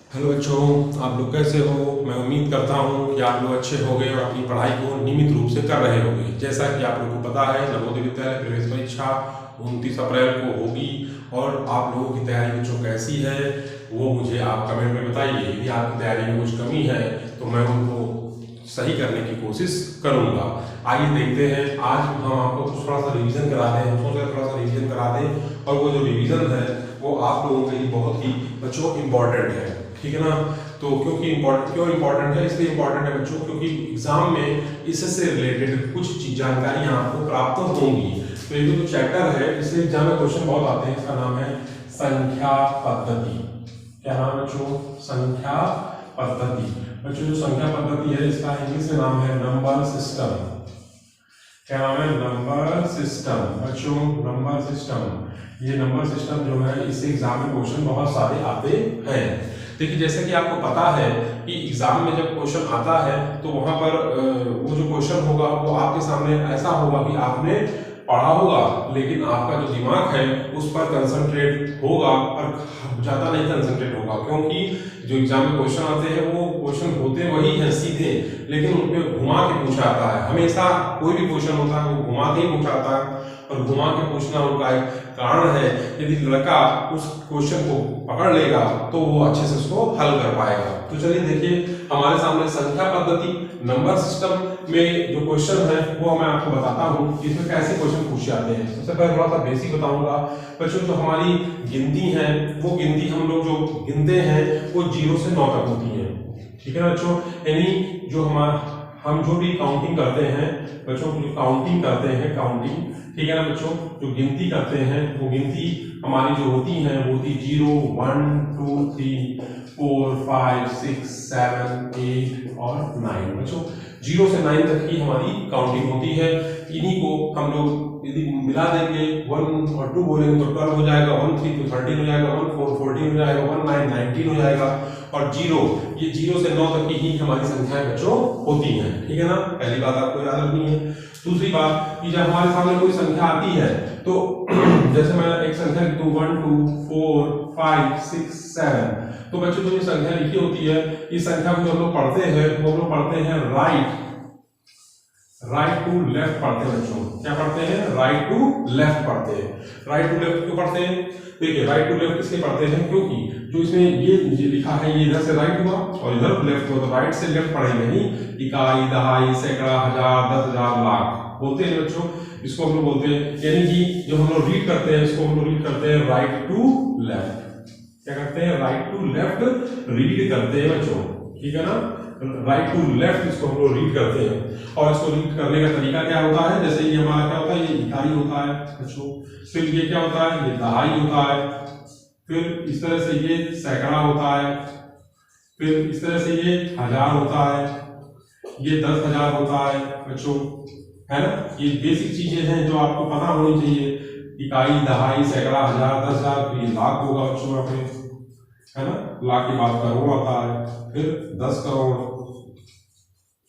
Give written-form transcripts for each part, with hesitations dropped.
Hello बच्चों, आप लोग कैसे हो। मैं उम्मीद करता हूँ कि आप लोग अच्छे होंगे और अपनी पढ़ाई को नियमित रूप से कर रहे होंगे। जैसा कि आप लोगों को पता है, नवोदय विद्यालय प्रवेश परीक्षा 29 अप्रैल को होगी और आप लोगों की तैयारी बच्चों कैसी है वो मुझे आप कमेंट में बताइए। यदि आपकी तैयारी में कुछ कमी है तो मैं उनको सही करने की कोशिश करूँगा। आइए देखते हैं, आज हम आपको थोड़ा सा रिवीजन करा दें, सोच रहे थोड़ा सा रिवीजन करा दें और वो जो रिवीजन है वो आप लोगों के लिए बहुत ही बच्चों इम्पॉर्टेंट है। ठीक है ना। तो क्योंकि क्यों इम्पोर्टेंट है, इसलिए इम्पोर्टेंट है बच्चों क्योंकि एग्जाम में इससे रिलेटेड कुछ जानकारियां आपको प्राप्त होंगी। तो ये जो चैप्टर है इससे एग्जाम में क्वेश्चन बहुत आते हैं। इसका नाम है संख्या पद्धति। क्या नाम है बच्चों? संख्या पद्धति। बच्चों जो संख्या पद्धति है इसका इंग्लिश में नाम है नंबर सिस्टम। क्या नाम है? Number system. बच्चों नंबर सिस्टम, ये नंबर सिस्टम जो है इससे एग्जाम में क्वेश्चन बहुत सारे आते हैं। देखिए जैसे कि आपको पता है कि एग्जाम में जब क्वेश्चन आता है तो वहां पर वो जो क्वेश्चन होगा वो आपके सामने ऐसा होगा कि आपने पढ़ा होगा लेकिन आपका जो दिमाग है उस पर कंसंट्रेट होगा पर ज्यादा नहीं कंसंट्रेट होगा, क्योंकि जो एग्जाम में क्वेश्चन आते हैं वो क्वेश्चन होते वही हैं सीधे, लेकिन उन पे घुमा के पूछा आता है। हमेशा कोई भी क्वेश्चन होता है वो घुमा के ही पूछा आता है और घुमा के पूछना उनका एक कारण है। यदि लड़का उस क्वेश्चन को पकड़ लेगा तो वो अच्छे से उसको हल कर पाएगा। तो चलिए देखिए, हमारे सामने संख्या पद्धति नंबर सिस्टम में जो क्वेश्चन है वो मैं आपको बताता हूँ कि इसमें कैसे क्वेश्चन पूछे जाते हैं। सबसे पहले थोड़ा सा बेसिक बताऊंगा बच्चों। जो हमारी गिनती है वो गिनती हम लोग जो गिनते हैं वो 0 से 9 तक होती है। ठीक है ना बच्चों। यानी जो हम जो भी काउंटिंग करते हैं बच्चों, जो काउंटिंग करते हैं काउंटिंग, ठीक है ना बच्चों, जो गिनती करते हैं वो गिनती हमारी जो होती है वो होती 0 1 2 3 4 5 6 7 8 और 9। बच्चों 0 से 9 तक की हमारी काउंटिंग होती है। इन्हीं को हम लोग यदि मिला देंगे 1 और 2 बोलेंगे तो 12 हो जाएगा, 1 3 तो 13 हो जाएगा, 1 4 14 हो जाएगा, 1 9 19 हो जाएगा और 0 ये 0 से 9 तक की ही हमारी संख्याएं बच्चों होती हैं। ठीक है ना। पहली बात आपको याद रखनी है। दूसरी बात कि जब हमारे सामने कोई संख्या आती है तो जैसे मैं एक संख्या लिखता हूं 1 2 4 5 6 7, तो बच्चों जो ये संख्या लिखी होती है इस संख्या को हम लोग पढ़ते हैं वो हम लोग पढ़ते हैं राइट टू लेफ्ट पढ़ते हैं बच्चों। क्या पढ़ते हैं? राइट टू लेफ्ट पढ़ते हैं। राइट टू लेफ्ट क्यों पढ़ते हैं? देखिए राइट टू लेफ्ट इसलिए पढ़ते हैं क्योंकि जो इसमें ये लिखा है ये इधर से राइट हुआ और इधर लेफ्ट हुआ, तो राइट से लेफ्ट पढ़ेंगे नहीं। इकाई दहाई सैकड़ा हजार 10,000 लाख बोलते हैं बच्चों, इसको हम लोग बोलते हैं। यानी कि जो हम लोग रीड करते हैं इसको हम लोग रीड करते हैं राइट टू लेफ्ट। क्या करते हैं? राइट टू लेफ्ट रीड करते हैं बच्चों। ठीक है ना। राइट टू लेफ्ट इसको हम लोग रीड करते हैं और इसको रीड करने का तरीका क्या होता है? जैसे ये हमारा क्या होता है, ये इकाई होता है बच्चों, फिर ये क्या होता है, ये दहाई होता है, फिर इस तरह से ये सैकड़ा होता है, फिर इस तरह से ये हजार होता है, ये 10,000 होता है बच्चों, है ना। ये बेसिक चीजें हैं जो आपको पता होनी चाहिए। इकाई दहाई सैकड़ा हजार 10,000, फिर ये लाख होगा बच्चों अपने, है ना। लाख के बाद करोड़ आता है, फिर 10 करोड़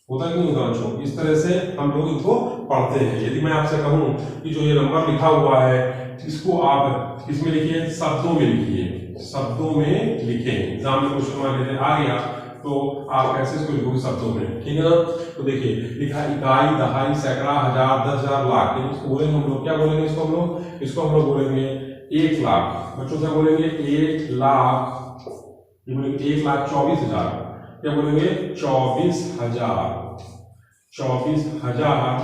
होता है कि नहीं होता बच्चों। इस तरह से हम लोग इसको पढ़ते हैं। यदि मैं आपसे कहूं कि जो ये नंबर लिखा हुआ है इसको आप इसमें लिखिए, शब्दों में लिखिए, शब्दों में लिखें। एग्जाम में क्वेश्चन मान लेते आ गया तो आप कैसे इसको लिखोगे? शब्दों में। ठीक है ना। तो देखिए लिखा इकाई दहाई सैकड़ा हजार 10,000 लाख, इसको बोलेंगे हम लोग, क्या बोलेंगे इसको हम लोग? इसको हम लोग बोलेंगे 1 लाख। बच्चों क्या बोलेंगे? 1 लाख। ये बोलेंगे 1,24,000। क्या बोलेंगे? 24,000। 24,000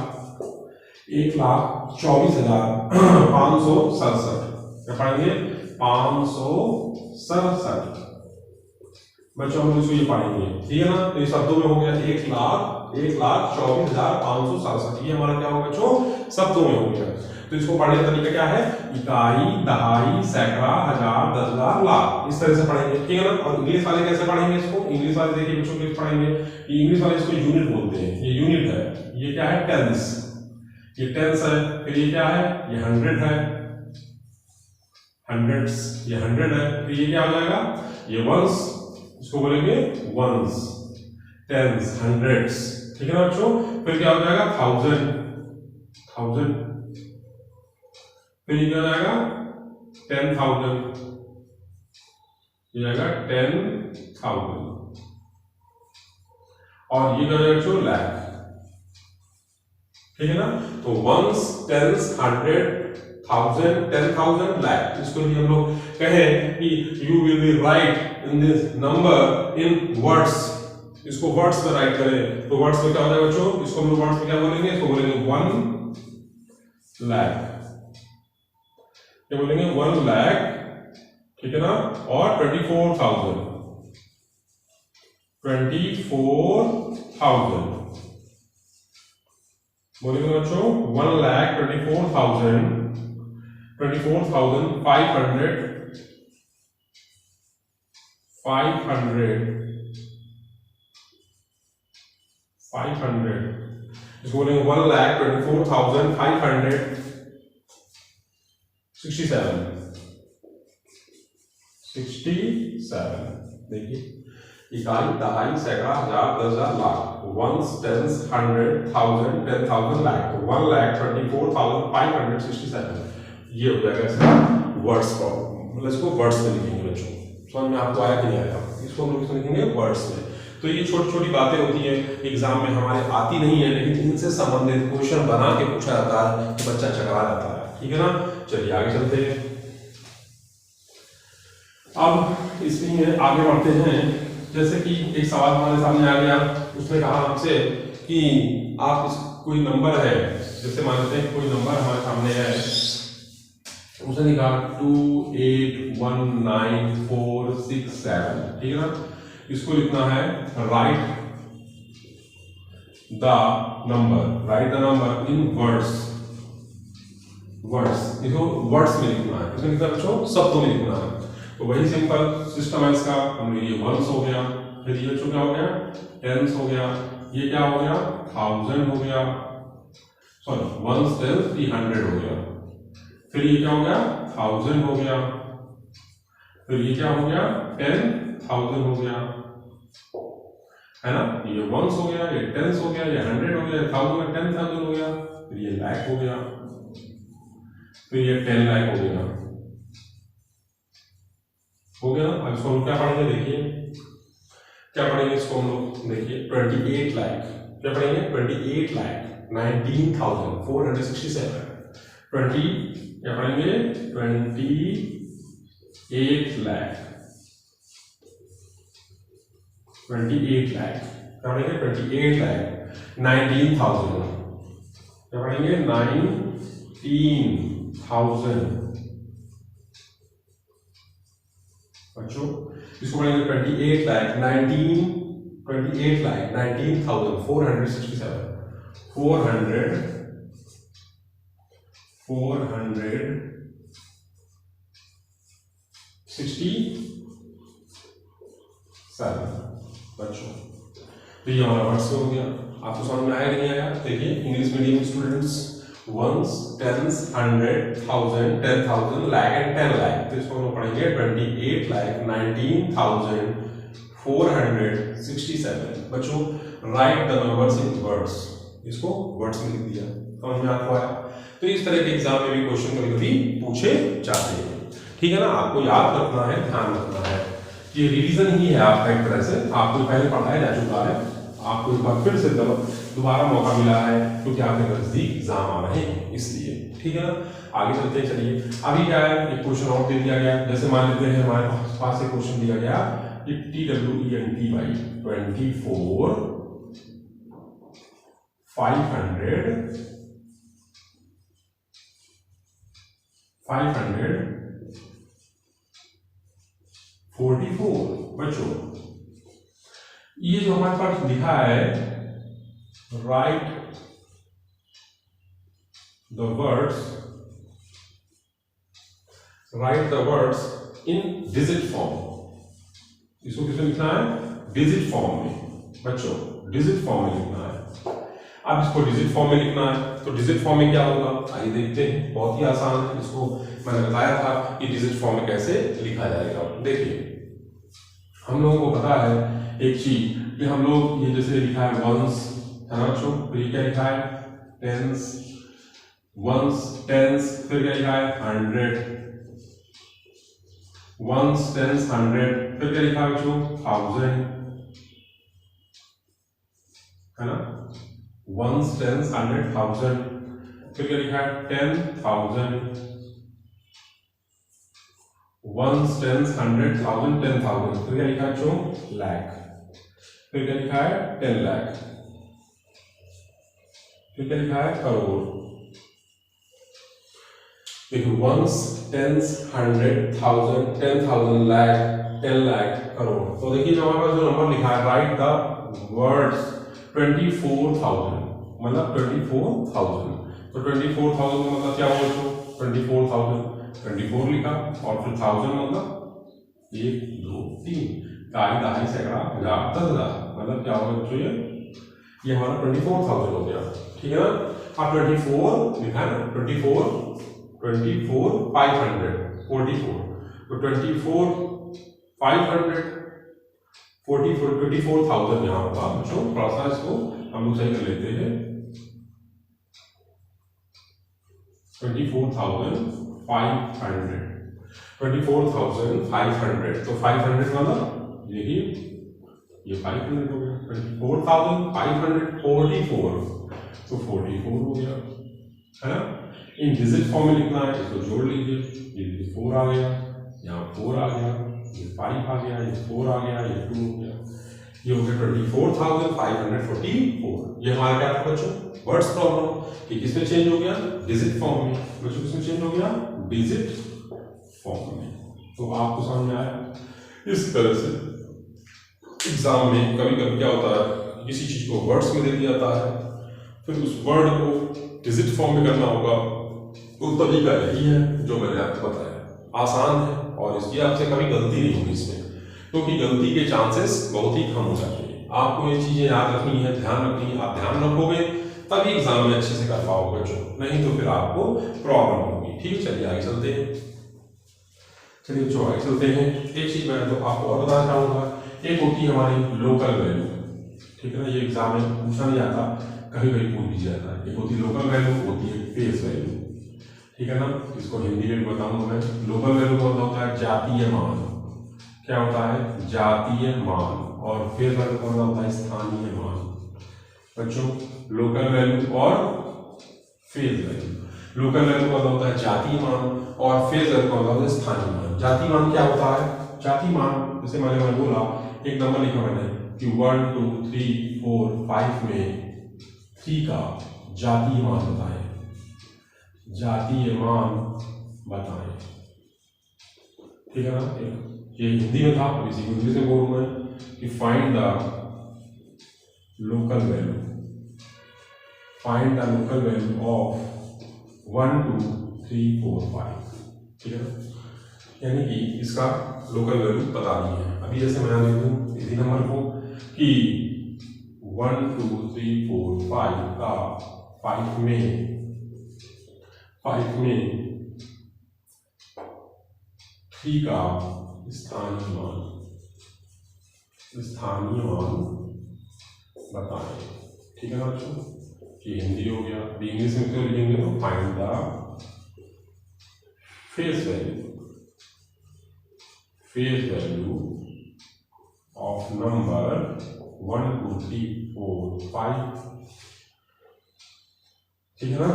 1,24,567। क्या पढ़ेंगे? 567 बच्चों हम इसको ये पढ़ेंगे। ठीक है ना। तो ये शब्दों में हो गया 1,24,567। ये हमारा क्या होगा बच्चों? शब्दों में हो गया। तो इसको पढ़ने का तरीका क्या है? इकाई दहाई सैकड़ा हजार 10,000 लाख, इस तरह से पढ़ेंगे। ठीक है ना। और इंग्लिश वाले कैसे पढ़ेंगे इसको? इंग्लिश वाले देखिए बच्चों कैसे पढ़ेंगे। इंग्लिश वाले इसको यूनिट बोलते हैं। ये यूनिट है, ये क्या है? टेंस। ये टेंस है। फिर ये क्या है? ये 100 है, हंड्रेड्स। ये 100 है। फिर ये क्या हो जाएगा? ये वंस, इसको बोलेंगे वंस, टेंस, हंड्रेड्स। ठीक है ना बच्चों। फिर क्या हो जाएगा? 1000। फिर ये क्या हो जाएगा? 10,000। ये जाएगा 10,000 और ये जाएगा जो लाख, ठीक है ना। तो वंस, टेंस, 100,000, 10,000, लाख। इसको भी हम लोग कहें कि you will be right in this number in words, इसको वर्ड्स में राइट करें तो वर्ड्स में क्या हो जाएगा बच्चों, इसको हम लोग वर्ड्स में क्या बोलेंगे, इसको बोलेंगे 1 लाख, क्या बोलेंगे 1 लाख, ठीक है ना। और 24,000 बोलेंगे बच्चों 1,24,000 24,500 इसको बोलेंगे 1,24,567। देखिए इकाई, दहाई, सैकड़ा, हजार, 10,000, लाख, वंस, टेंस, 100,000, 10,000, लाख, तो 1,24,567 ये हो जाएगा इसका वर्ड्स का। मतलब इसको वर्ड्स में लिखेंगे बच्चों, समझ में आपको आया कि नहीं आया, इसको हम लोग इसमें लिखेंगे वर्ड्स में। तो ये छोटी छोटी बातें होती है, एग्जाम में हमारे आती नहीं है, लेकिन इनसे संबंधित क्वेश्चन बना के पूछा जाता है तो बच्चा चकरा जाता है, ठीक है ना। चलिए आगे चलते हैं, अब इसमें आगे बढ़ते हैं। जैसे कि एक सवाल हमारे सामने आ गया, उसने कहा हमसे कि आप कोई नंबर है, जैसे मान लेते हैं कोई नंबर हमारे सामने है, उसने कहा 281947, ठीक है ना। इसको लिखना है right the number in words, इसको वर्ड्स में लिखना है, इसमें लिखना बच्चों शब्दों में लिखना है। तो वही सिंपल सिस्टम है इसका, हमने ये वंस हो गया, फिर ये क्या हो गया, टेंस हो गया, ये क्या हो गया, 1000 हो गया, सॉरी वंस, टेंस, 100 हो गया, फिर ये क्या हो गया, 1000 हो गया, फिर ये क्या हो गया, 10,000 हो गया, है ना। ये वंस हो गया, ये टेंस हो गया, ये 100 हो गया, 1000, 10,000 हो गया, फिर ये लाख हो गया, फिर ये 10 लाख हो गया, हो गया। अब इसको हम क्या पढ़ेंगे, देखिए क्या पढ़ेंगे इसको हम लोग, देखिए 28 लाख, क्या पढ़ेंगे 28 लाख 19,467, 20 क्या पढ़ेंगे 28 लाख 28 लाख, क्या पढ़ेंगे 28 लाख 19,000, क्या पढ़ेंगे 19,000 बच्चों। इसको पढ़ेंगे 28 लाख 19,467, 467 बच्चों। तो ये हमारा वर्ड्स हो गया, आपको समझ में आया नहीं आया। देखिए English medium students, ones, tens, 100,000, 10,000, lakh and 10 lakh, तो इसको हम पढ़ेंगे 28 लाख 19,467 बच्चों। Right the numbers in words, इसको वर्ड्स में लिख दिया, समझ में आपको आया। तो इस तरह के एग्जाम में भी क्वेश्चन कभी कभी पूछे जाते हैं, ठीक है ना। आपको याद रखना है, ध्यान रखना है, ये रिवीजन ही है आपका एक तरह से, आपको पहले पढ़ाया जा चुका है, आपको एक बार फिर से दोबारा मौका मिला है क्योंकि आपके नजदीक एग्जाम आ रहे हैं इसलिए, ठीक है ना। आगे चलते हैं, चलिए अभी क्या है, एक क्वेश्चन और दे दिया गया, जैसे मान लेते हैं हमारे पास एक क्वेश्चन दिया गया कि TWENTY 544 बच्चों। ये जो हमारे पास लिखा है right the words in digit form, इसको किसमें लिखना है, डिजिट फॉर्म में बच्चों, डिजिट फॉर्म में लिखना है। अब इसको डिजिट फॉर्म में लिखना है तो डिजिट फॉर्म में क्या होगा, आइए देखते हैं, बहुत ही आसान है। इसको मैंने बताया था कि डिजिट फॉर्म में कैसे लिखा जाएगा। देखिए हम लोगों को पता है एक चीज कि हम लोग ये जैसे लिखा है वंस, है ना बच्चों, फिर क्या लिखा है टेंस, वंस टेंस, फिर क्या लिखा है 100 वंस, टेंस, हंड्रेड, फिर क्या लिखा है बच्चों, थाउजेंड, है ना, वंस, टेंस, हंड्रेड, थाउजेंड, फिर क्या लिखा है 10,000, वंस, टेंस, हंड्रेड, थाउजेंड, 10,000, फिर क्या लिखा है बच्चों, लाख, फिर क्या लिखा है 10 लाख, फिर क्या लिखा है करोड़। देखो ones, tens, hundred, thousand, 10,000, lakh, 10 lakh, crore. तो देखिए हमारे पास जो नंबर लिखा है, राइट द वर्ड्स 24,000, मतलब 24,000। तो 24,000 का मतलब क्या होगा बच्चों, 24,000, 24 लिखा और फिर 1000 मतलब 1 2 3, ढाई ढाई सैकड़ा, हजार, 10,000, मतलब क्या होगा बच्चों, ये हमारा 24,000 हो गया, ठीक है ना। अब 24 लिखा है ना, 24 500 44, तो 24 500 44 24,000 यहाँ होगा बच्चों। थोड़ा सा इसको हम लोग सही कर लेते हैं, 24,500 24,500, तो 500 मतलब यही, ये 500 हो गया, 24,544, तो 44 हो गया, है ना। इन डिजिट फॉर्म में लिखना है, इसको जोड़ लीजिए, ये 4 आ गया, यहाँ 4 आ गया, ये 5 आ गया, ये 4 आ गया, ये 2 हो गया, ये हो गया 24,544। ये हमारा क्या था बच्चों, वर्ड्स प्रॉब्लम, कि किसमें चेंज हो गया, डिजिट फॉर्म में। बच्चों किसमें चेंज हो गया, डिजिट फॉर्म में। तो आपको समझ में आया। इस तरह से एग्जाम में कभी कभी क्या होता है, किसी चीज को वर्ड्स में दे दिया जाता है, फिर उस वर्ड को डिजिट फॉर्म में करना होगा। तो तरीका यही है जो मैंने आपको बताया, आसान है और इसकी आपसे कभी गलती नहीं होगी इसमें, क्योंकि गलती के चांसेस बहुत ही कम हो जाते हैं। आपको ये चीजें याद रखनी है, ध्यान रखनी है, आप ध्यान रखोगे तभी एग्जाम में अच्छे से कर पाओगे बच्चों, नहीं तो फिर आपको प्रॉब्लम होगी। ठीक है, चलिए आगे चलते हैं। चलिए बच्चों आगे चलते हैं। एक चीज मैं तो आपको और बताना चाहूंगा, एक होती है हमारी लोकल वैल्यू, ठीक है ना, ये एग्जाम में पूछा नहीं जाता, कभी कभी पूछ भी जाता है। एक होती है लोकल वैल्यू, होती है फेस वैल्यू, ठीक है ना। इसको हिंदी में बताऊंगा मैं। लोकल वैल्यू का मतलब होता है जातीय मान, क्या होता है, जातीय मान, और फेस वैल्यू का मतलब होता है स्थानीय मान। बच्चों लोकल वैल्यू और फेज वैल्यू, लोकल वैल्यू का मतलब होता है जातीय मान और फेज वैल्यू का मतलब होता है स्थानीय मान। जातीय मान क्या होता है, जातीय मान जैसे मैंने बोला, एक नंबर लिखा मैंने कि 1 2 3 4 5 में 3 का जातीय मान बताएं, जातीय मान बताएं, ठीक है ना। ये हिंदी में था, अब इसी को इंग्लिश में बोलूंगा कि find the local value, find the local value of 1 2 3 4 5, ठीक है ना। यानी कि इसका लोकल वैल्यू बतानी है। अभी जैसे मैं लिख दूं इसी नंबर को कि 1 2 3 4 5 का 5 में 3 का स्थानीय मान बताएं, ठीक है ना बच्चों। ये हिंदी हो गया। अभी इंग्लिश में क्यों लिखेंगे, तो find the face value of number 1 2 3 4 5, ठीक है ना।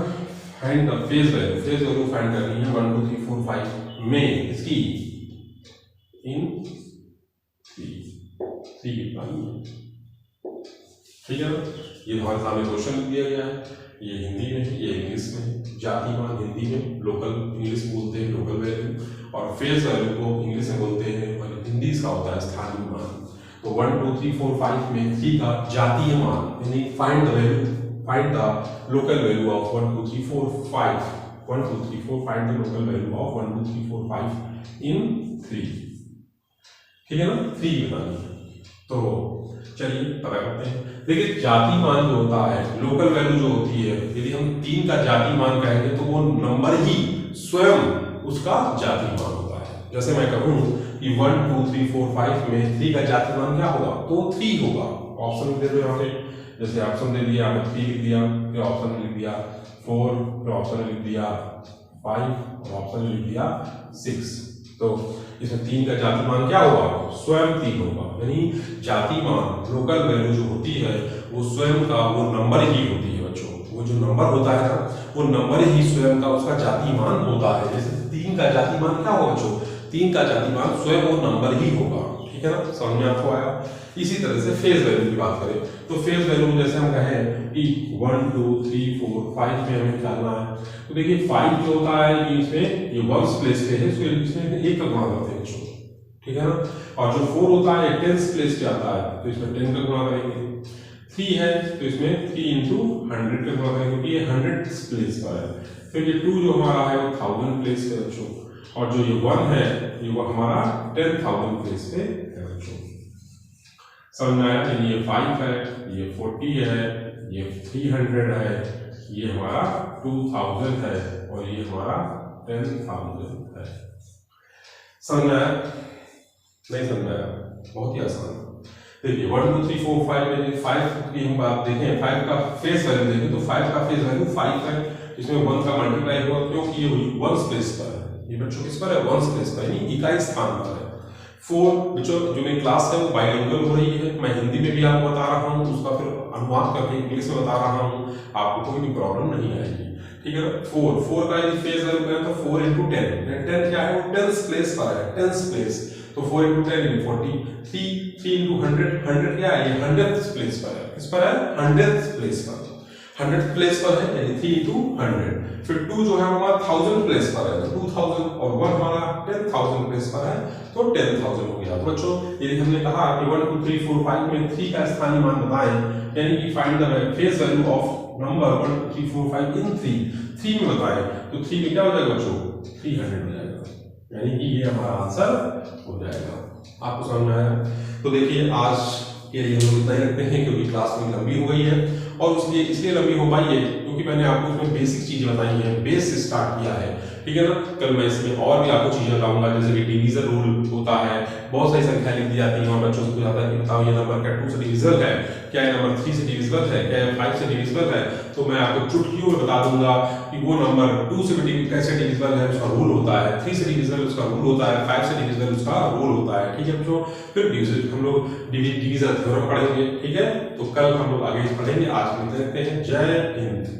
Find the face value find करनी है 1 2 3 4 5 में इसकी इन 3 कितना है, ठीक है ना। ये हमारे सामने क्वेश्चन दिया गया है, ये हिंदी में, ये इंग्लिश में। जाति मान हिंदी में लोकल, इंग्लिश में बोलते हैं लोकल वैल्यू, और फेस वैल्यू को इंग्लिश में बोलते हैं और हिंदी इसका होता है स्थानीय मान। तो 1 2 3 4 5 में 3 का जातीय मान, यानी find the local value of 1 2 3 4 5, 1 2 3 4 find the local value of 1 2 3 4 5 इन 3, ठीक है ना। 3 बतानी है। तो चलिए पता करते हैं। देखिए जाति मान जो होता है, लोकल वैल्यू जो होती है, यदि हम 3 का जाति मान कहेंगे तो वो नंबर ही स्वयं उसका जाति मान होता है। जैसे मैं कहूँ कि 1 2 3 4 5 में 3 का जाति मान क्या होगा, तो 3 होगा। ऑप्शन दे दो यहाँ पे, जैसे ऑप्शन दे दिया, 3 लिख दिया, फिर ऑप्शन में लिख दिया 4, फिर ऑप्शन में लिख दिया 5 और ऑप्शन में लिख दिया 6। तो इसमें 3 का जातिमान क्या होगा, स्वयं 3 होगा, यानी जातिमान लोकल वैल्यू जो होती है वो स्वयं का वो नंबर ही होती है बच्चों। वो जो नंबर होता है ना वो नंबर ही स्वयं का उसका जातिमान होता है। जैसे 3 का जातिमान क्या होगा बच्चों, 3 का जातिमान स्वयं वो नंबर ही होगा, ठीक है ना, समझ में आपको आया। इसी तरह से फेज वैल्यू की बात करें तो फेज वैल्यू में जैसे हम कहें कि 1 2 3 4 5 में हमें निकालना है, तो देखिए 5 जो होता है कि इसमें ये वंस प्लेस पे है, इसमें 1 का गुणा करते हैं बच्चों, ठीक है ना। और जो 4 होता है 10th प्लेस पे आता है तो इसमें 10 का गुणा करेंगे। 3 है तो इसमें 3 into 100 का गुणा करेंगे क्योंकि ये 100 प्लेस पर है। फिर ये 2 जो हमारा है वो 1000 प्लेस पे बच्चों, और जो ये 1 है ये वो हमारा 10,000 प्लेस पे है बच्चों। समझ में आया। ये 5 है, ये 40 है, ये 300 है, ये हमारा 2000 है और ये हमारा 10,000 है। समझ में आया, नहीं समझ में आया, बहुत ही आसान। देखिए 1 2 3 4 5 में 5 की हम बात देखें, 5 का फेस वैल्यू देखें तो 5 का फेस वैल्यू 5 है, इसमें 1 का मल्टीप्लाई होगा क्योंकि ये वंस प्लेस पर है, ये बच्चों किस पर है, वंस प्लेस पर, यानी इकाई स्थान पर है। 4 बच्चों जो मेरी क्लास है वो बाइलिंगुअल हो रही है, मैं हिंदी में भी आपको बता रहा हूँ, उसका फिर अनुवाद करके इंग्लिश में बता रहा हूँ, आपको कोई भी प्रॉब्लम नहीं आएगी, ठीक है। 4 का यदि फेस वैल्यू करें तो 4 into 10, 10 क्या है वो 10th प्लेस पर है, 10th प्लेस, तो 4 into 10 into 40, 3 into 100, 100 क्या है ये 100th प्लेस पर है, किस पर है 100th प्लेस पर, 100th प्लेस पर है यानी 3 into 100। फिर 2 जो है हमारा 1000 प्लेस पर है, 2000, और 1 हमारा 10,000 प्लेस पर है तो 10,000 हो गया। तो बच्चों यदि हमने कहा कि 1 2 3 4 5 में 3 का स्थानीय मान बताएं, यानी कि find the face value of number 1 2 3 4 5 इन 3 में बताएं, तो 3 में क्या हो जाएगा बच्चों 300 हो जाएगा, यानी कि ये हमारा आंसर हो जाएगा। आपको समझ में आया। तो देखिए आज के लिए हम लोग इतना ही रखते हैं क्योंकि क्लास में लंबी हो गई है, और उसलिए इसलिए लंबी हो पाई है क्योंकि मैंने आपको इसमें बेसिक चीजें बताई हैं, बेस से स्टार्ट किया है, ठीक है ना। कल मैं इसमें और भी आपको चीजें बताऊंगा, जैसे कि डिवीजन रूल होता है, बहुत सारी संख्या लिख दी जाती है और बच्चों से पूछा है कि बताओ ये नंबर क्या 2 से डिविजिबल है, क्या ये नंबर 3 से डिविजिबल है, क्या ये 5 से डिविजिबल है, तो मैं आपको चुटकियों में बता दूंगा कि वो नंबर 2 से कैसे डिविजिबल है, उसका रूल होता है, 3 से डिविजिबल उसका रूल होता है, 5 से डिविजिबल उसका रूल होता है, ठीक है बच्चों। फिर डिवीजन हम लोग डिवीजन थ्योरम पढ़ेंगे, ठीक है। तो कल हम लोग आगे पढ़ेंगे, आज मिलते हैं, जय हिंद।